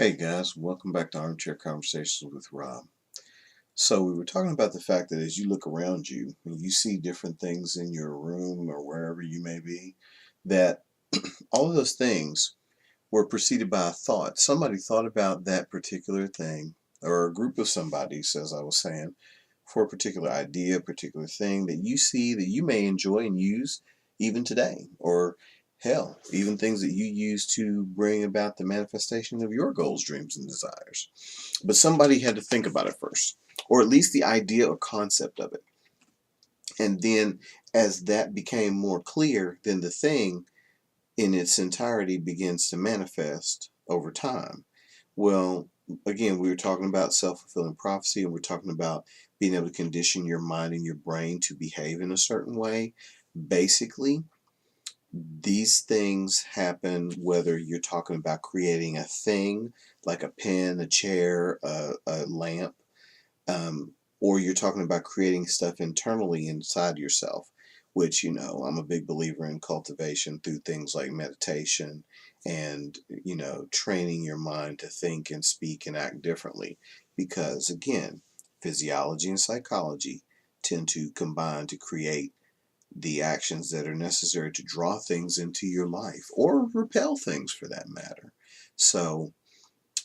Hey guys, welcome back to Armchair Conversations with Rob. So we were talking about the fact that as you look around you and you see different things in your room or wherever you may be, that all of those things were preceded by a thought. Somebody thought about that particular thing, or a group of somebody's, as I was saying, for a particular idea, a particular thing that you see that you may enjoy and use even today, or hell, even things that you use to bring about the manifestation of your goals, dreams, and desires. But somebody had to think about it first, or at least the idea or concept of it. And then as that became more clear, then the thing in its entirety begins to manifest over time. Well, again, we were talking about self-fulfilling prophecy, and we're talking about being able to condition your mind and your brain to behave in a certain way. Basically, these things happen whether you're talking about creating a thing like a pen, a chair, a lamp, or you're talking about creating stuff internally inside yourself, which, I'm a big believer in cultivation through things like meditation and, training your mind to think and speak and act differently. Because, again, physiology and psychology tend to combine to create the actions that are necessary to draw things into your life or repel things for that matter. So,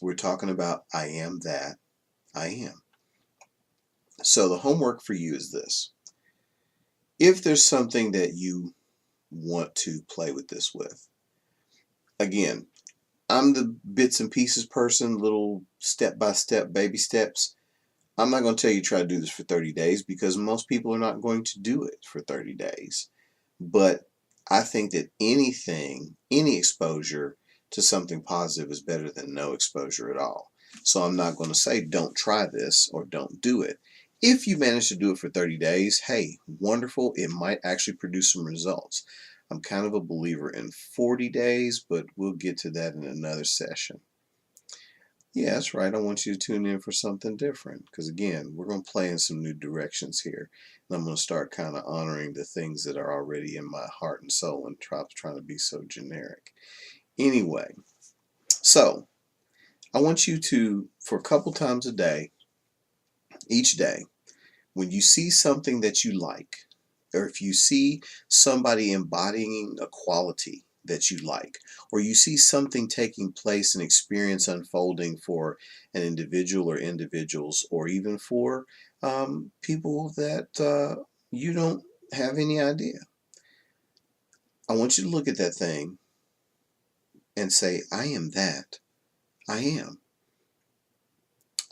we're talking about I am that I am. So the homework for you is this. If there's something that you want to play with this with, again, I'm the bits and pieces person, little step by step baby steps. I'm not going to tell you try to do this for 30 days because most people are not going to do it for 30 days. But I think that any exposure to something positive is better than no exposure at all. So I'm not going to say don't try this or don't do it. If you manage to do it for 30 days, hey, wonderful. It might actually produce some results. I'm kind of a believer in 40 days, but we'll get to that in another session. Yeah, that's right. I want you to tune in for something different because, again, we're going to play in some new directions here. And I'm going to start kind of honoring the things that are already in my heart and soul and trying to be so generic. Anyway, so I want you to, for a couple times a day, each day, when you see something that you like, or if you see somebody embodying a quality that you like, or you see something taking place, an experience unfolding for an individual or individuals, or even for people that you don't have any idea, I want you to look at that thing and say, I am that. I am.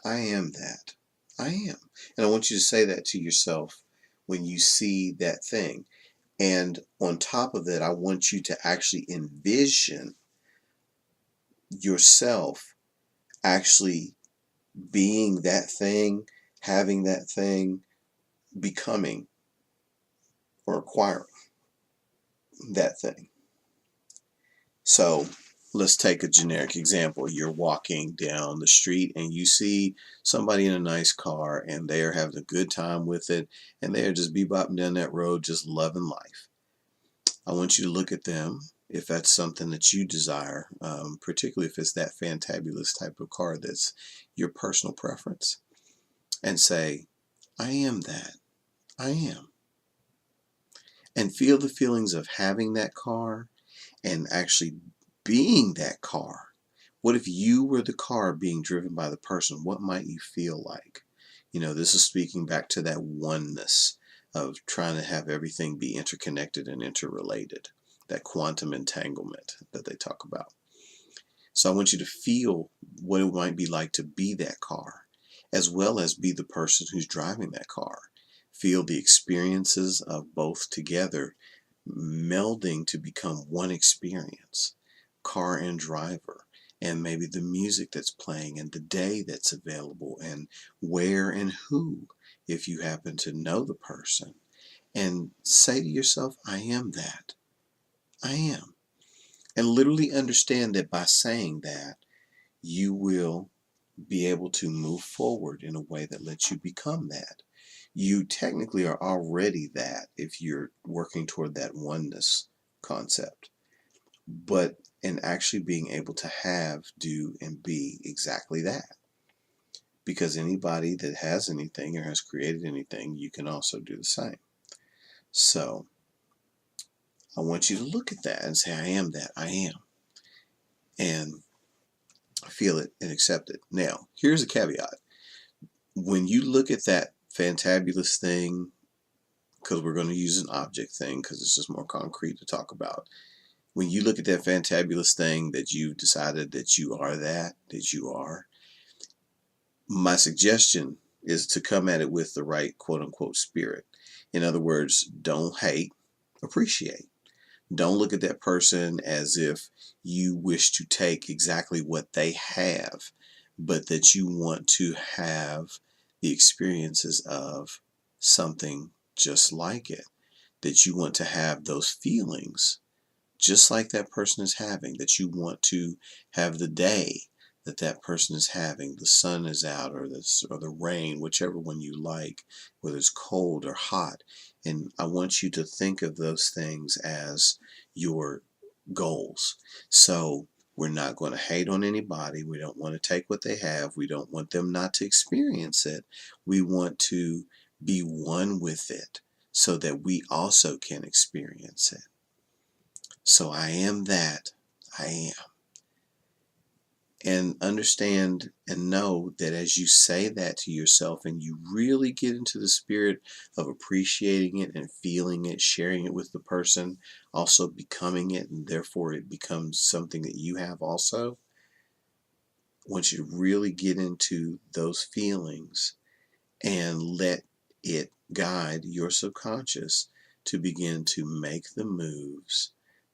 I am that. I am. And I want you to say that to yourself when you see that thing. And on top of it, I want you to actually envision yourself actually being that thing, having that thing, becoming or acquiring that thing. So let's take a generic example. You're walking down the street and you see somebody in a nice car and they are having a good time with it and they are just bebopping down that road, just loving life. I want you to look at them if that's something that you desire, particularly if it's that fantabulous type of car that's your personal preference, and say, I am that. I am. And feel the feelings of having that car and actually being that car. What if you were the car being driven by the person? What might you feel like? This is speaking back to that oneness of trying to have everything be interconnected and interrelated, that quantum entanglement that they talk about. So I want you to feel what it might be like to be that car, as well as be the person who's driving that car. Feel the experiences of both together melding to become one experience, car and driver, and maybe the music that's playing and the day that's available and where and who, if you happen to know the person. And say to yourself, I am that. I am. And literally understand that by saying that, you will be able to move forward in a way that lets you become that. You technically are already that if you're working toward that oneness concept. But and actually being able to have, do, and be exactly that. Because anybody that has anything or has created anything, you can also do the same. So I want you to look at that and say, I am that, I am. And feel it and accept it. Now, here's a caveat. When you look at that fantabulous thing, because we're going to use an object thing because it's just more concrete to talk about. When you look at that fantabulous thing that you've decided that you are that you are, my suggestion is to come at it with the right quote unquote spirit. In other words, don't hate, appreciate. Don't look at that person as if you wish to take exactly what they have, but that you want to have the experiences of something just like it, that you want to have those feelings just like that person is having, that you want to have the day that that person is having. The sun is out, or the rain, whichever one you like, whether it's cold or hot. And I want you to think of those things as your goals. So we're not going to hate on anybody. We don't want to take what they have. We don't want them not to experience it. We want to be one with it so that we also can experience it. So I am that I am. And understand and know that as you say that to yourself and you really get into the spirit of appreciating it and feeling it, sharing it with the person, also becoming it, and therefore it becomes something that you have also. Once you really get into those feelings and let it guide your subconscious to begin to make the moves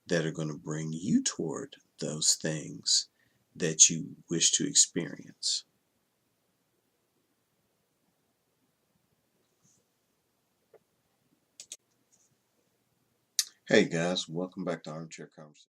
that are going to bring you toward those things that you wish to experience. Hey guys, welcome back to Armchair Conversation.